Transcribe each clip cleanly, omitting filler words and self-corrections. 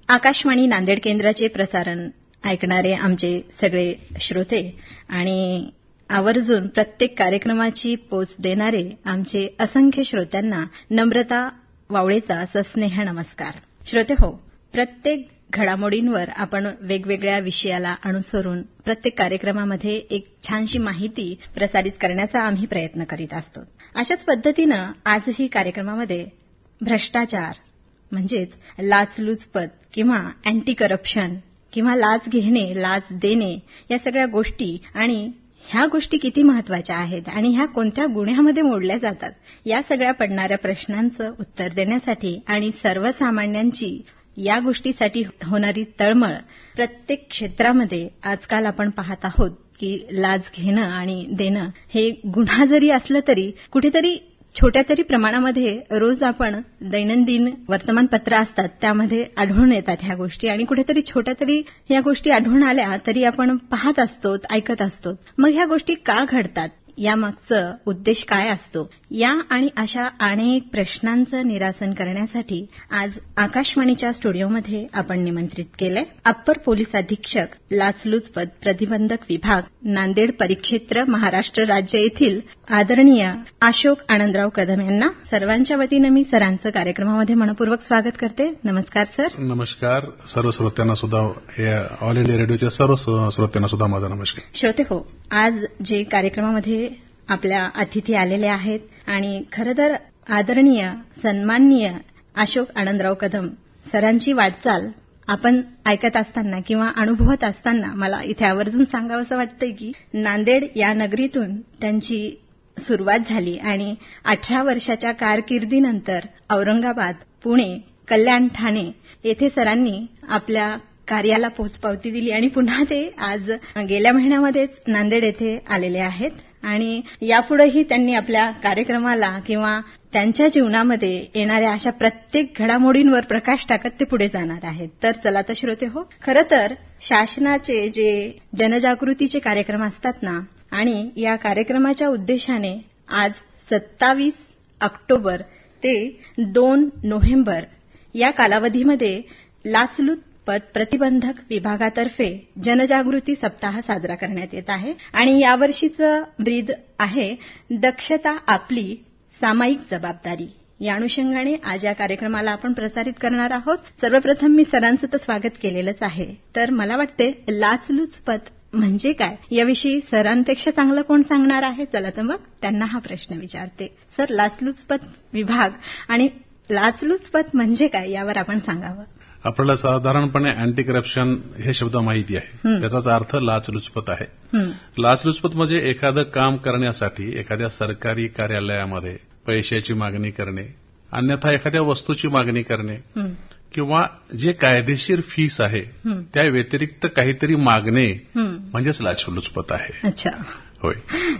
आकाशवाणी नांदेड केंद्राचे प्रसारण ऐकणारे आमचे सगळे श्रोते आणि आवर्जून प्रत्येक कार्यक्रमाची पोच देणारे आमचे असंख्य श्रोत्यांना नम्रता वावळेचा सस्नेह नमस्कार. श्रोते हो, प्रत्येक घडामोडींवर आपण वेगवेगळ्या विषयाला अनुसरून प्रत्येक कार्यक्रमामध्ये एक छानशी माहिती प्रसारित करण्याचा आम्ही प्रयत्न करीत असतो. अशाच पद्धतीनं आजही कार्यक्रमामध्ये भ्रष्टाचार म्हणजेच लाचलुचपत किंवा अँटी करप्शन किंवा लाच घेणे, लाच देणे या सगळ्या गोष्टी आणि ह्या गोष्टी किती महत्वाच्या आहेत आणि ह्या कोणत्या गुन्ह्यामध्ये मोडल्या जातात या सगळ्या पडणाऱ्या प्रश्नांचं उत्तर देण्यासाठी आणि सर्वसामान्यांची या गोष्टीसाठी होणारी तळमळ प्रत्येक क्षेत्रामध्ये आजकाल आपण पाहत आहोत की लाच घेणं आणि देणं हे गुन्हा जरी असलं तरी कुठेतरी छोट्या तरी प्रमाणामध्ये रोज आपण दैनंदिन वर्तमानपत्र असतात त्यामध्ये आढळून येतात ह्या गोष्टी आणि कुठेतरी छोट्या तरी या गोष्टी आढळून आल्या तरी आपण पाहत असतो, ऐकत असतो. मग ह्या गोष्टी का घडतात, यामागचं उद्देश काय असतो, या आणि अशा अनेक प्रश्नांचं निरासन करण्यासाठी आज आकाशवाणीच्या स्टुडिओमध्ये आपण निमंत्रित केलंय अप्पर पोलीस अधीक्षक लाचलुचपत प्रतिबंधक विभाग नांदेड परिक्षेत्र महाराष्ट्र राज्य येथील आदरणीय अशोक आनंदराव कदम यांना. सर्वांच्या वतीनं मी सरांचं कार्यक्रमामध्ये मनपूर्वक स्वागत करते. नमस्कार सर. नमस्कार. सर्व श्रोत्यांना सुद्धा, ऑल इंडिया रेडिओच्या सर्व श्रोत्यांना सुद्धा माझा नमस्कार. श्रोते हो, आज जे कार्यक्रमामध्ये आपल्या अतिथी आलेले आहेत आणि खरं तर आदरणीय सन्माननीय अशोक आनंदराव कदम सरांची वाटचाल आपण ऐकत असताना किंवा अनुभवत असताना मला इथे आवर्जून सांगावंसं वाटतंय की नांदेड या नगरीतून त्यांची सुरुवात झाली आणि 18 वर्षाच्या कारकिर्दीनंतर औरंगाबाद, पुणे, कल्याण, ठाणे येथे सरांनी आपल्या कार्याला पोचपावती दिली आणि पुन्हा ते आज गेल्या महिन्यामध्येच नांदेड येथे आलेले आहेत आणि यापुढेही त्यांनी आपल्या कार्यक्रमाला किंवा त्यांच्या जीवनामध्ये येणाऱ्या अशा प्रत्येक घडामोडींवर प्रकाश टाकत ते पुढे जाणार आहेत. तर चला तर श्रोते हो, खरं तर शासनाचे जे जनजागृतीचे कार्यक्रम असतात ना, आणि या कार्यक्रमाच्या उद्देशाने आज 27 ऑक्टोबर ते 2 नोव्हेंबर या कालावधीमध्ये लाचलुचपत प्रतिबंधक विभागातर्फे जनजागृती सप्ताह साजरा करण्यात येत आहे आणि यावर्षीचं ब्रीद आहे दक्षता आपली सामायिक जबाबदारी. या अनुषंगाने आज या कार्यक्रमाला आपण प्रसारित करणार आहोत. सर्वप्रथम मी सरांचं तर स्वागत केलेलंच आहे, तर मला वाटते लाचलुचपत म्हणजे काय याविषयी सरांपेक्षा चांगलं कोण सांगणार आहे. चला तर मग त्यांना हा प्रश्न विचारते. सर, लाचलुचपत विभाग आणि लाचलुचपत म्हणजे काय यावर आपण सांगावं. आपल्याला साधारणपणे अँटी करप्शन हे शब्द माहिती आहे, त्याचाच अर्थ लाचलुचपत आहे. लाचलुचपत म्हणजे एखादं काम करण्यासाठी एखाद्या सरकारी कार्यालयामध्ये पैशाची मागणी करणे, अन्यथा एखाद्या वस्तूची मागणी करणे किंवा जे कायदेशीर फीस आहे त्या व्यतिरिक्त काहीतरी मागणे म्हणजेच लाचलुचपत आहे. अच्छा, होय.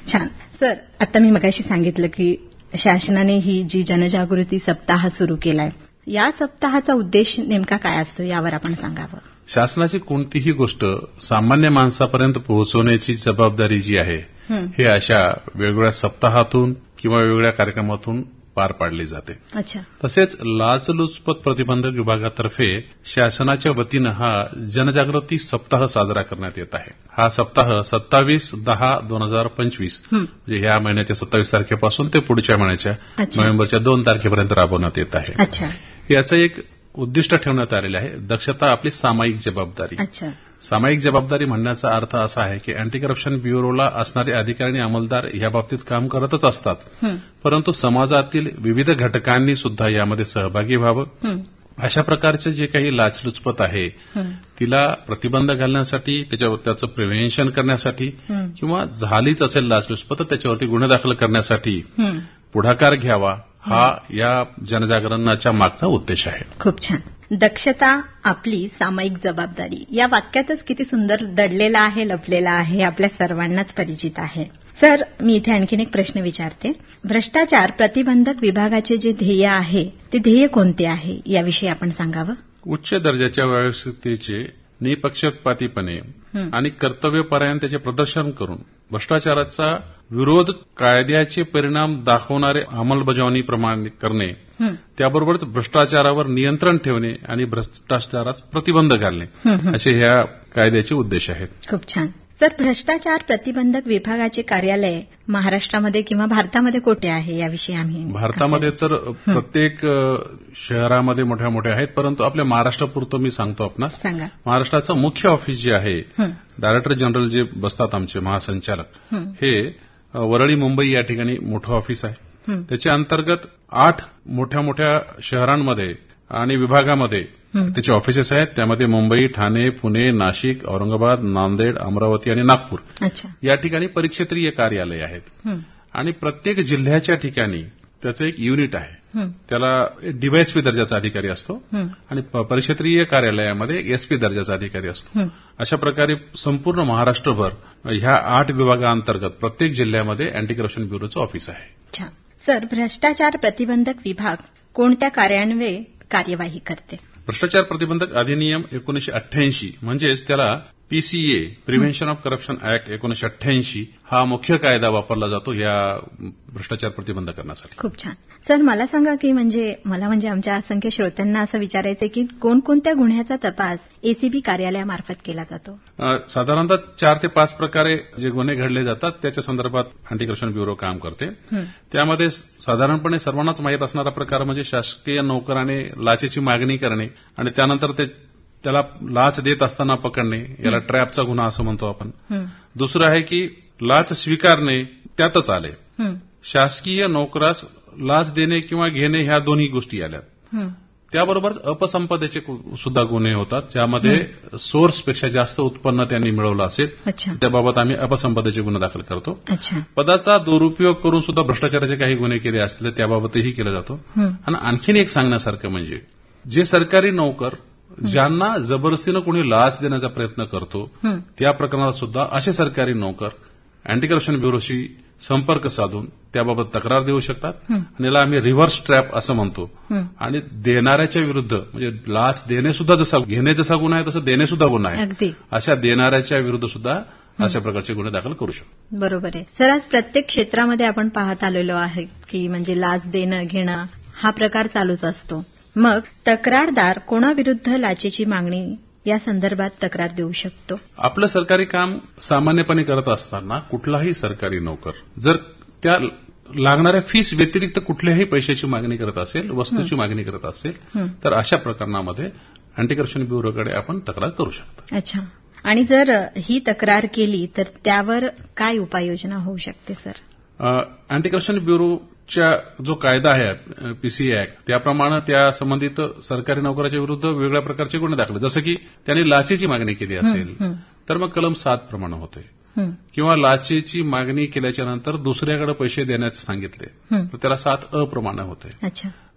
छान. सर, आता मी मगाशी सांगितलं की शासनाने ही जी जनजागृती सप्ताह सुरू केलाय, या सप्ताहाचा उद्देश नेमका काय असतो यावर आपण सांगावं. शासनाची कोणतीही गोष्ट सामान्य माणसापर्यंत पोहोचवण्याची जबाबदारी जी आहे हे अशा वेगवेगळ्या सप्ताहातून किंवा वेगवेगळ्या कार्यक्रमातून पार पाडली जाते. अच्छा. तसेच लाचलुचपत प्रतिबंधक विभागातर्फे शासनाच्या वतीनं हा जनजागृती सप्ताह साजरा करण्यात येत आहे. हा सप्ताह 27/10/2025 म्हणजे ह्या महिन्याच्या 27 तारखेपासून ते पुढच्या महिन्याच्या नोव्हेंबरच्या 2 तारखेपर्यंत राबवण्यात येत आहे. अच्छा. याचं एक उद्दिष्ट ठेवण्यात आलेलं आहे, दक्षता आपली सामायिक जबाबदारी. अच्छा. सामायिक जबाबदारी म्हणण्याचा अर्थ असा आहे की अँटी करप्शन ब्युरोला असणारे अधिकारी आणि अंमलदार याबाबतीत काम करतच असतात, परंतु समाजातील विविध घटकांनी सुद्धा यामध्ये सहभागी व्हावं. अशा प्रकारचे जे काही लाचलुचपत आहे तिला प्रतिबंध घालण्यासाठी, त्याचं प्रिव्हेन्शन करण्यासाठी किंवा झालीच असेल लाचलुचपत तर त्याच्यावरती गुन्हे दाखल करण्यासाठी पुढाकार घ्यावा, हा या जनजागरणाच्या मागचा उद्देश आहे. खूप छान. दक्षता आपली सामायिक जबाबदारी या वाक्यातच किती सुंदर दडलेला आहे, लपलेला आहे, आपल्या सर्वांनाच परिचित आहे. सर, मी इथे आणखीन एक प्रश्न विचारते. भ्रष्टाचार प्रतिबंधक विभागाचे जे ध्येय आहे ते ध्येय कोणते आहे याविषयी आपण सांगावं. उच्च दर्जाच्या व्यवस्थेचे निपक्षपातीपणे आणि कर्तव्यपरायणतेचे प्रदर्शन करून भ्रष्टाचाराचा विरोध, कायद्याचे परिणाम दाखवणारे अंमलबजावणी प्रमाणे करणे, त्याबरोबरच भ्रष्टाचारावर नियंत्रण ठेवणे आणि भ्रष्टाचारास प्रतिबंध घालणे असे ह्या कायद्याचे उद्देश आहेत. खूप छान. सर, भ्रष्टाचार प्रतिबंधक विभागाचे कार्यालय महाराष्ट्रामध्ये किंवा भारतामध्ये कुठे आहे याविषयी आम्ही भारतामध्ये तर प्रत्येक शहरामध्ये मोठ्या मोठ्या आहेत, परंतु आपल्या महाराष्ट्रापुरतं मी सांगतो आपणास. सांगा. महाराष्ट्राचं मुख्य ऑफिस जे आहे, डायरेक्टर जनरल जे बसतात आमचे महासंचालक, हे वरळी मुंबई या ठिकाणी मोठं ऑफिस आहे. त्याच्या अंतर्गत 8 मोठ्या मोठ्या शहरांमध्ये आणि विभागामध्ये त्याचे ऑफिसेस आहेत. त्यामध्ये मुंबई, ठाणे, पुणे, नाशिक, औरंगाबाद, नांदेड, अमरावती आणि नागपूर या ठिकाणी परिक्षेत्रीय कार्यालय आहेत. आणि प्रत्येक जिल्ह्याच्या ठिकाणी त्याचं एक युनिट आहे. त्याला डीवायएसपी दर्जाचा अधिकारी असतो आणि परिक्षेत्रीय कार्यालयामध्ये एसपी दर्जाचा अधिकारी असतो. अशा प्रकारे संपूर्ण महाराष्ट्रभर ह्या 8 विभागांतर्गत प्रत्येक जिल्ह्यामध्ये अँटी करप्शन ब्युरोचं ऑफिस आहे. सर, भ्रष्टाचार प्रतिबंधक विभाग कोणत्या कार्यान्वये कार्यवाही करते? भ्रष्टाचार प्रतिबंधक अधिनियम 1988 म्हणजेच त्याला PCA, prevention of corruption act 1988 हा मुख्य कायदा वापरला जातो या भ्रष्टाचार प्रतिबंध करण्यासाठी. खूप छान. सर, मला सांगा की मला आमच्या असंख्य श्रोत्यांना असं विचारायचं की कोणकोणत्या गुन्ह्याचा तपास एसीबी कार्यालयामार्फत केला जातो? साधारणतः 4 ते 5 प्रकारे जे गुन्हे घडले जातात त्याच्या संदर्भात अँटी करप्शन ब्युरो काम करते. त्यामध्ये साधारणपणे सर्वांनाच माहीत असणारा प्रकार म्हणजे शासकीय नोकराने लाचेची मागणी करणे आणि त्यानंतर त्याला लाच देत असताना पकडणे, याला ट्रॅपचा गुन्हा असं म्हणतो आपण. दुसरं आहे की लाच स्वीकारणे त्यातच आले. शासकीय नोकरास लाच देणे किंवा घेणे ह्या दोन्ही गोष्टी आल्यात. त्याबरोबर अपसंपदेचे सुद्धा गुन्हे होतात, ज्यामध्ये सोर्सपेक्षा जास्त उत्पन्न त्यांनी मिळवलं असेल, त्याबाबत आम्ही अपसंपदेचे गुन्हे दाखल करतो. पदाचा दुरुपयोग करून सुद्धा भ्रष्टाचाराचे काही गुन्हे केले असतील त्याबाबतही केला जातो. आणि आणखीन एक सांगण्यासारखं म्हणजे जे सरकारी नोकर ज्यांना जबरदस्तीनं कोणी लाच देण्याचा प्रयत्न करतो त्या प्रकरणात सुद्धा असे सरकारी नोकर अँटी करप्शन ब्युरोशी संपर्क साधून त्याबाबत तक्रार देऊ शकतात. आणि याला आम्ही रिव्हर्स ट्रॅप असं म्हणतो. आणि देणाऱ्याच्या विरुद्ध, म्हणजे लाच देणे सुद्धा घेणे जसा गुन्हा आहे तसं देणे सुद्धा गुन्हा आहे, अशा देणाऱ्याच्या विरुद्ध सुद्धा अशा प्रकारचे गुन्हे दाखल करू शकतो. बरोबर आहे. सर, आज प्रत्येक क्षेत्रामध्ये आपण पाहत आलेलो आहे की म्हणजे लाच देणं घेणं हा प्रकार चालूच असतो. मग तक्रारदार कोणाविरुद्ध लाचेची मागणी या संदर्भात तक्रार देऊ शकतो? आपलं सरकारी काम सामान्यपणे करत असताना कुठलाही सरकारी नोकर जर त्या लागणाऱ्या फीस व्यतिरिक्त कुठल्याही पैशाची मागणी करत असेल, वस्तूची मागणी करत असेल, तर अशा प्रकरणामध्ये अँटी करप्शन ब्युरोकडे आपण तक्रार करू शकतो. अच्छा. आणि जर ही तक्रार केली तर त्यावर काय उपाययोजना होऊ शकते? सर, अँटी करप्शन ब्युरोच्या जो कायदा आहे पीसीए ऍक्ट, त्याप्रमाणे त्या संबंधित सरकारी नोकराच्या विरुद्ध वेगळ्या प्रकारचे गुन्हे दाखल, जसं की त्यांनी लाचेची मागणी केली असेल तर मग कलम 7 प्रमाणे होते. किंवा लाचेची मागणी केल्याच्या नंतर दुसऱ्याकडे पैसे देण्याचं सांगितले तर त्याला 7A प्रमाणे होते.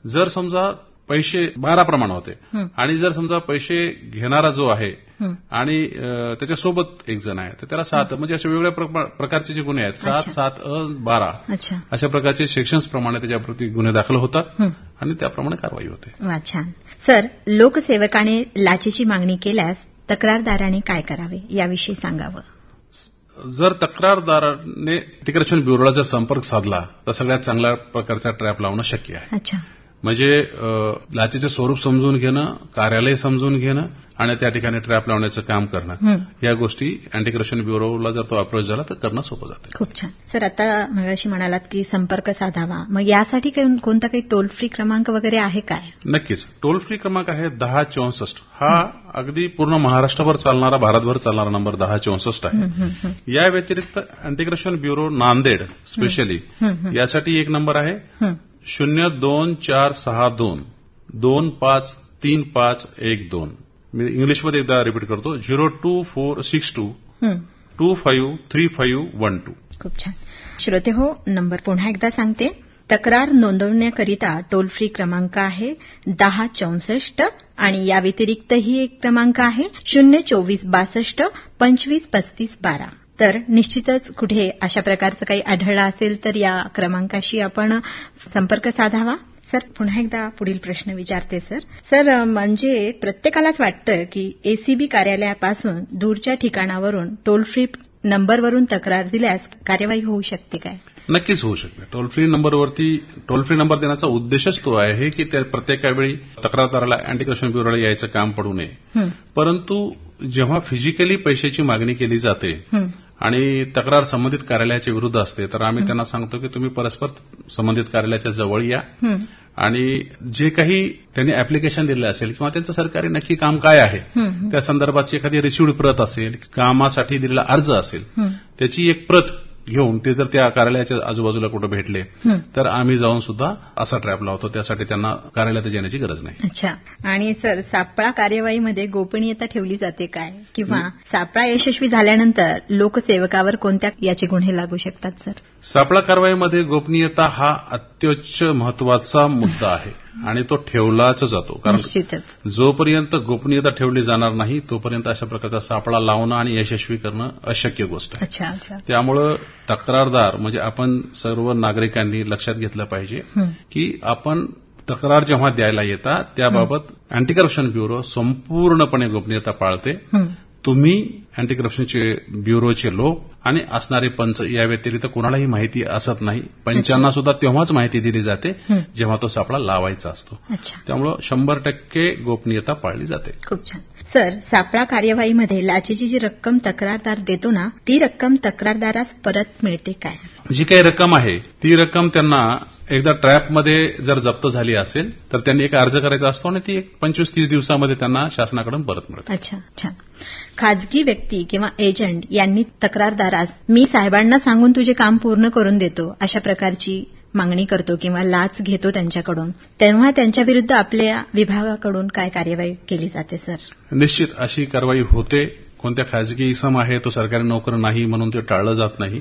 जर समजा पैसे 12 प्रमाणे होते आणि जर समजा पैसे घेणारा जो आहे आणि त्याच्यासोबत एक जण आहे तर त्याला 7, म्हणजे अशा वेगवेगळ्या प्रकारचे जे गुन्हे आहेत 7, 7A, 12 अशा प्रकारचे सेक्शन्स प्रमाणे त्याच्याप्रती गुन्हे दाखल होतात आणि त्याप्रमाणे कारवाई होते. छान. सर, लोकसेवकाने लाचेची मागणी केल्यास तक्रारदाराने काय करावे याविषयी सांगावं? जर तक्रारदाराने अँटी करप्शन ब्युरोला जर संपर्क साधला तर सगळ्यात चांगल्या प्रकारचा ट्रॅप लावणं शक्य आहे. म्हणजे लाचेचे स्वरूप समजून घेणं, कार्यालय समजून घेणं आणि त्या ठिकाणी ट्रॅप लावण्याचं काम करणं, या गोष्टी अँटी करप्शन ब्युरोला जर तो अप्रोच झाला तर करणं सोपं जातं. खूप छान. सर, आता मगाशी म्हणालात की संपर्क साधावा, मग यासाठी कोणता काही टोल फ्री क्रमांक वगैरे आहे काय? नक्कीच. टोल फ्री क्रमांक आहे 1064. हा अगदी पूर्ण महाराष्ट्रभर चालणारा, भारतभर चालणारा नंबर 1064 आहे. या व्यतिरिक्त anti corruption bureau Nanded specially यासाठी एक नंबर आहे 02462 253512. मी इंग्लिशमध्ये एकदा रिपीट करतो, 02462 253512. खूप छान. श्रोते हो, नंबर पुन्हा एकदा सांगते. तक्रार नोंदवण्याकरिता टोल फ्री क्रमांक आहे 1064 आणि या व्यतिरिक्तही एक क्रमांक आहे 02462 253512. तर निश्चितच कुठे अशा प्रकारचं काही आढळलं असेल तर या क्रमांकाशी आपण संपर्क साधावा. सर, पुन्हा एकदा पुढील प्रश्न विचारते सर, म्हणजे प्रत्येकालाच वाटतं की एसीबी कार्यालयापासून दूरच्या ठिकाणावरून टोल फ्री नंबरवरून तक्रार दिल्यास कार्यवाही होऊ शकते काय? नक्कीच होऊ शकते. टोल फ्री नंबर देण्याचा उद्देशच तो आहे की त्या प्रत्येक वेळी तक्रारदाराला अँटी करप्शन ब्युरोला यायचं काम पडू नये. परंतु जेव्हा फिजिकली पैशाची मागणी केली जाते आणि तक्रार संबंधित कार्यालयाच्या विरुद्ध असते, तर आम्ही त्यांना सांगतो की तुम्ही परस्पर संबंधित कार्यालयाच्या जवळ या आणि जे काही त्यांनी अॅप्लिकेशन दिलं असेल किंवा त्यांचं सरकारी नक्की काम काय आहे त्या संदर्भाची एखादी रिसिव्ड प्रत असेल, कामासाठी दिलेला अर्ज असेल, त्याची एक प्रत घेऊन ते जर त्या कार्यालयाच्या आजूबाजूला कुठे भेटले तर आम्ही जाऊन सुद्धा असा ट्रॅप लावतो. त्यासाठी त्यांना कार्यालयात येण्याची गरज नाही. अच्छा. आणि सर, सापळा कार्यवाहीमध्ये गोपनीयता ठेवली जाते काय? किंवा सापळा यशस्वी झाल्यानंतर लोकसेवकावर कोणत्या याचे गुन्हे लागू शकतात सर? सापळा कारवाईमध्ये गोपनीयता हा अत्युच्च महत्वाचा मुद्दा आहे आणि तो ठेवलाच जातो. कारण जोपर्यंत गोपनीयता ठेवली जाणार नाही तोपर्यंत अशा प्रकारचा सापळा लावणं आणि यशस्वी करणं अशक्य गोष्ट आहे. त्यामुळं तक्रारदार म्हणजे आपण सर्व नागरिकांनी लक्षात घेतलं पाहिजे की आपण तक्रार जेव्हा द्यायला येता त्याबाबत अँटी करप्शन ब्युरो संपूर्णपणे गोपनीयता पाळते. तुम्ही अँटी करप्शनचे ब्युरोचे लोक आणि असणारे पंच या व्यतिरिक्त कोणालाही माहिती असत नाही. पंचांना सुद्धा तेव्हाच माहिती दिली जाते जेव्हा तो सापळा लावायचा असतो. त्यामुळे 100% गोपनीयता पाळली जाते. खूप छान. सर, सापळा कार्यवाहीमध्ये लाचेची जी रक्कम तक्रारदार देतो ना, ती रक्कम तक्रारदारास परत मिळते काय? जी काही रक्कम आहे ती रक्कम त्यांना एकदा ट्रॅपमध्ये जर जप्त झाली असेल तर त्यांनी एक अर्ज करायचा असतो आणि ती 25-30 दिवसामध्ये त्यांना शासनाकडून परत मिळते. अच्छा. छान. खाजगी व्यक्ती किंवा एजंट यांनी तक्रारदारास मी साहेबांना सांगून तुझे काम पूर्ण करून देतो अशा प्रकारची मागणी करतो किंवा लाच घेतो त्यांच्याकडून, तेव्हा त्यांच्या विरुद्ध आपल्या विभागाकडून काय कार्यवाही केली जाते सर? निश्चित अशी कारवाई होते. कोणत्या खाजगी इसम आहे तो सरकारी नोकर नाही म्हणून ते टाळलं जात नाही.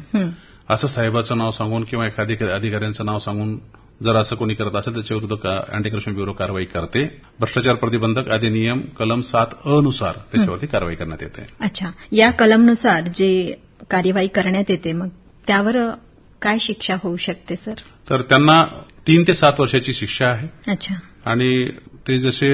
असं साहेबाचं नाव सांगून किंवा एखाद्या अधिकाऱ्यांचं नाव सांगून जर असं कोणी करत असेल त्याच्याविरुद्ध अँटी करप्शन ब्युरो कारवाई करते. भ्रष्टाचार प्रतिबंधक अधिनियम कलम 7(अ) नुसार त्याच्यावरती कारवाई करण्यात येते. अच्छा. या कलमनुसार जे कार्यवाही करण्यात येते मग त्यावर काय शिक्षा होऊ शकते सर? तर त्यांना 3 ते 7 वर्षाची शिक्षा आहे. अच्छा. आणि ते जसे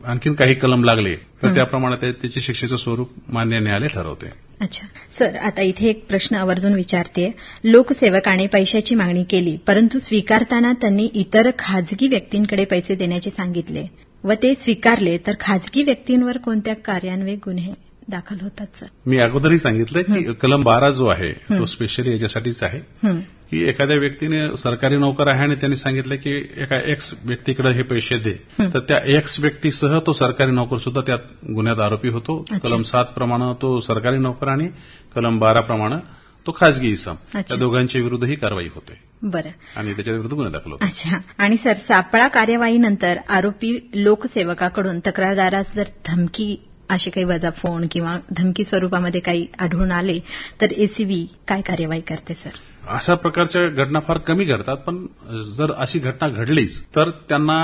आणखीन काही कलम लागले तर त्याप्रमाणे त्याची शिक्षेचं स्वरूप मान्य न्यायालय ठरवते. अच्छा. सर, आता इथे एक प्रश्न आवर्जून विचारते. लोकसेवकाने पैशाची मागणी केली परंतु स्वीकारताना त्यांनी इतर खाजगी व्यक्तींकडे पैसे देण्याचे सांगितले व ते स्वीकारले तर खाजगी व्यक्तींवर कोणत्या कार्यान्वयन गुन्हे दाखल होतात सर? मी अगोदरही सांगितलं की कलम 12 जो आहे तो स्पेशली याच्यासाठीच आहे की एखाद्या व्यक्तीने सरकारी नोकर आहे आणि त्यांनी सांगितलं की एका एक्स व्यक्तीकडे हे पैसे दे, तर त्या एक्स व्यक्तीसह तो सरकारी नोकर सुद्धा त्यात गुन्ह्यात आरोपी होतो. कलम 7 प्रमाणे तो सरकारी नोकर आणि कलम 12 प्रमाणे तो खाजगी इसम, त्या दोघांच्या विरुद्ध ही कारवाई होते. बरं. आणि त्याच्या विरुद्ध गुन्हे दाखल होतो. अच्छा. आणि सर, सापळा कार्यवाहीनंतर आरोपी लोकसेवकाकडून तक्रारदारास जर धमकी असे काही वजा फोन किंवा धमकी स्वरूपामध्ये काही आढळून आले तर एसीबी काय कार्यवाही करते सर? अशा प्रकारच्या घटना फार कमी घडतात, पण जर अशी घटना घडलीच तर त्यांना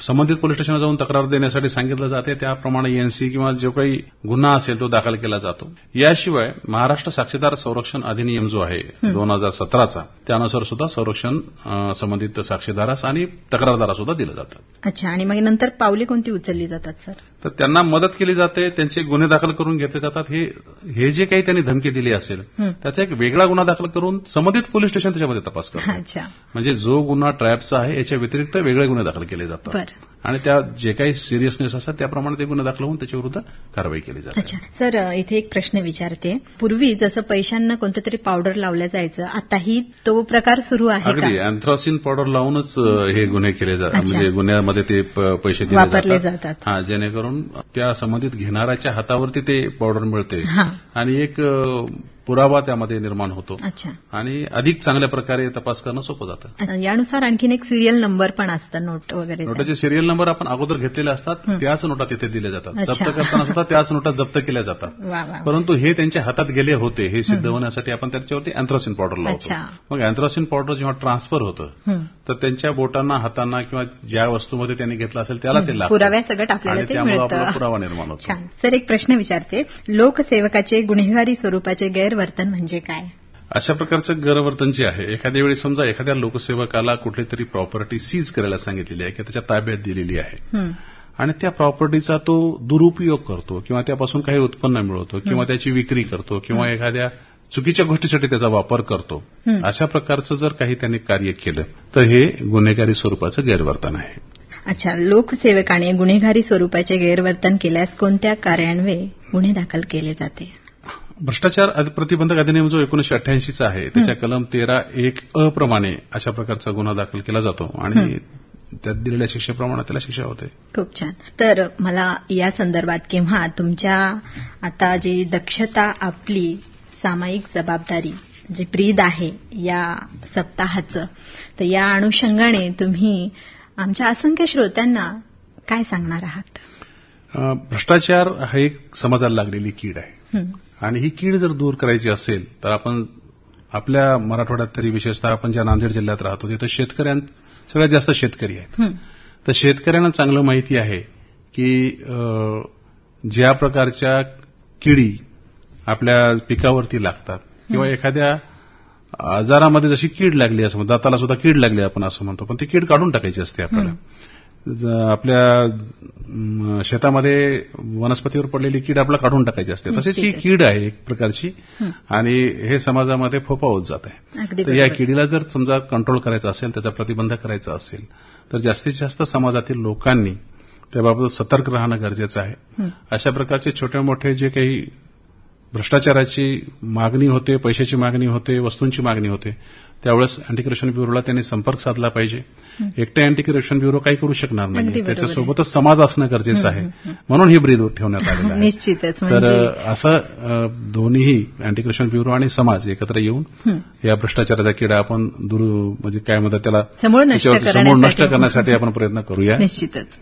संबंधित पोलीस स्टेशनला जाऊन तक्रार देण्यासाठी सांगितलं जाते. त्याप्रमाणे एनसी किंवा जो काही गुन्हा असेल तो दाखल केला जातो. याशिवाय महाराष्ट्र साक्षीदार संरक्षण अधिनियम जो आहे 2017चा त्यानुसार सुद्धा संरक्षण संबंधित साक्षीदारास आणि तक्रारदारास सुद्धा दिलं जातं. अच्छा. आणि मग नंतर पावले कोणती उचलली जातात सर? तर त्यांना मदत केली जाते, त्यांचे गुन्हे दाखल करून घेतले जातात. हे जे काही त्यांनी धमकी दिली असेल त्याचा एक वेगळा गुन्हा दाखल करून संबंधित पोलीस स्टेशन त्याच्यामध्ये तपास करतात. म्हणजे जो गुन्हा ट्रॅपचा आहे याच्या व्यतिरिक्त वेगळे गुन्हे दाखल केले जातात आणि त्या जे काही सिरियसनेस असतात त्याप्रमाणे ते गुन्हे दाखल होऊन त्याच्याविरुद्ध कारवाई केली जाते. अच्छा. सर, इथे एक प्रश्न विचारते. पूर्वी जसं पैशांना कोणतं तरी पावडर लावलं जायचं, आताही तो प्रकार सुरू आहे का? अगदी अँथ्रासिन पावडर लावूनच हे गुन्हे केले जातात. म्हणजे गुन्ह्यामध्ये ते पैसे दिले जातात. हा, जेणेकरून त्या संबंधित घेणाऱ्याच्या हातावरती ते पावडर मिळते आणि एक पुरावा त्यामध्ये निर्माण होतो. अच्छा. आणि अधिक चांगल्या प्रकारे तपास करणं सोपं जातं. यानुसार आणखीन एक सिरियल नंबर पण असतात, नोट वगैरे. नोटाचे सिरियल नंबर आपण अगोदर घेतलेले असतात, त्याच नोटा तिथे दिल्या जातात. जप्त करताना सुद्धा त्याच नोटा जप्त केल्या जातात. परंतु हे त्यांच्या हातात गेले होते हे सिद्ध होण्यासाठी आपण त्याच्यावरती अँथ्रासिन पावडर लावतो. मग अँथ्रासिन पावडर जेव्हा ट्रान्सफर होतं तर त्यांच्या बोटांना, हातांना किंवा ज्या वस्तूमध्ये त्यांनी घेतलं असेल त्याला ते लागतं. पुराव्यासकट आपल्याला ते त्यामुळे मिळतं. आपला पुरावा निर्माण होतो. सर, एक प्रश्न विचारते. लोकसेवकाचे गुन्हेगारी स्वरूपाचे गैरवर्तन म्हणजे काय? अशा प्रकारचं गैरवर्तन जे आहे, एखाद्या वेळी समजा एखाद्या लोकसेवकाला कुठली तरी प्रॉपर्टी सीज करायला सांगितलेली आहे किंवा त्याच्या ताब्यात दिलेली आहे आणि त्या प्रॉपर्टीचा तो दुरुपयोग करतो किंवा त्यापासून काही उत्पन्न मिळवतो किंवा त्याची विक्री करतो किंवा एखाद्या चुकीच्या गोष्टीसाठी त्याचा वापर करतो, अशा प्रकारचं जर काही त्यांनी कार्य केलं तर हे गुन्हेगारी स्वरूपाचं गैरवर्तन आहे. अच्छा, लोकसेवकाने गुन्हेगारी स्वरूपाचे गैरवर्तन केल्यास कोणत्या कार्यान्वये गुन्हे दाखल केले जाते? भ्रष्टाचार प्रतिबंधक अधिनियम जो 1988चा आहे त्याच्या कलम 13(1)(अ) प्रमाणे अशा प्रकारचा गुन्हा दाखल केला जातो आणि त्यात दिलेल्या शिक्षेप्रमाणे त्याला शिक्षा होते. खूप छान. तर मला या संदर्भात किंवा तुमच्या आता जी दक्षता आपली सामायिक जबाबदारी जे ब्रीद आहे या सप्ताहाचं, तर या अनुषंगाने तुम्ही आमच्या असंख्य श्रोत्यांना काय सांगणार आहात? भ्रष्टाचार हा एक समाजाला लागलेली कीड आहे आणि ही कीड जर दूर करायची असेल तर आपण आपल्या मराठवाड्यात तरी विशेषतः आपण ज्या नांदेड जिल्ह्यात राहतो तिथं सगळ्यात जास्त शेतकरी आहेत. तर शेतकऱ्यांना चांगलं माहिती आहे की ज्या प्रकारच्या किडी आपल्या पिकावरती लागतात किंवा एखाद्या आजारामध्ये जशी कीड लागली असं दाताला सुद्धा कीड लागली आपण असं म्हणतो, पण ती कीड काढून टाकायची असते आपल्याला. आपल्या शेतामध्ये वनस्पतीवर पडलेली कीड आपल्याला काढून टाकायची असते, तसेच ही कीड आहे एक प्रकारची आणि हे समाजामध्ये फोफावत जात आहे. तर या किडीला जर समजा कंट्रोल करायचा असेल, त्याचा प्रतिबंध करायचा असेल तर जास्तीत जास्त समाजातील लोकांनी त्याबाबत सतर्क राहणं गरजेचं आहे. अशा प्रकारचे छोटे मोठे जे काही भ्रष्टाचाराची मागणी होते, पैशाची मागणी होते, वस्तूंची मागणी होते, त्यावेळेस अँटी करप्शन ब्युरोला त्यांनी संपर्क साधला पाहिजे. एकटे अँटी करप्शन ब्युरो काही करू शकणार नाही, त्याच्यासोबतच समाज असणं गरजेचं आहे, म्हणून ही ब्रीद ठेवण्यात आलेलं आहे. निश्चितच. तर असं दोन्हीही अँटी करप्शन ब्युरो आणि समाज एकत्र येऊन या भ्रष्टाचाराचा किडा आपण म्हणजे काय म्हणतात त्याला समूळ नष्ट करण्यासाठी आपण प्रयत्न करूया. निश्चितच.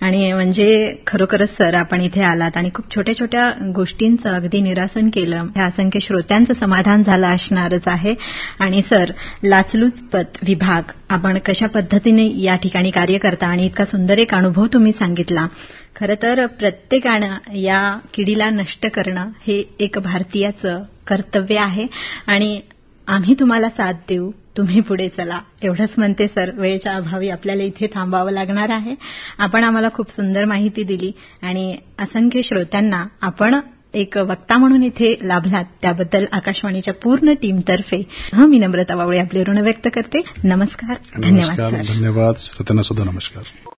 आणि म्हणजे खरोखरच सर आपण इथे आलात आणि खूप छोट्या छोट्या गोष्टींचं अगदी निरासन केलं. ह्या असंख्य श्रोत्यांचं समाधान झालं असणारच आहे. आणि सर, लाचलुचपत विभाग आपण कशा पद्धतीने या ठिकाणी कार्य करता आणि इतका सुंदर एक अनुभव तुम्ही सांगितला. खरं तर प्रत्येकानं या किडीला नष्ट करणं हे एक भारतीयाचं कर्तव्य आहे आणि आम्ही तुम्हाला साथ देऊ, तुम्ही पुढे चला एवढंच म्हणते सर. वेळेच्या अभावी आपल्याला इथे थांबावं लागणार आहे. आपण आम्हाला खूप सुंदर माहिती दिली आणि असंख्य श्रोत्यांना आपण एक वक्ता म्हणून इथे लाभलात, त्याबद्दल आकाशवाणीच्या पूर्ण टीमतर्फे मी नम्रता वावळे आपले ऋण व्यक्त करते. नमस्कार. धन्यवाद. धन्यवाद. श्रोत्यांना सुद्धा नमस्कार.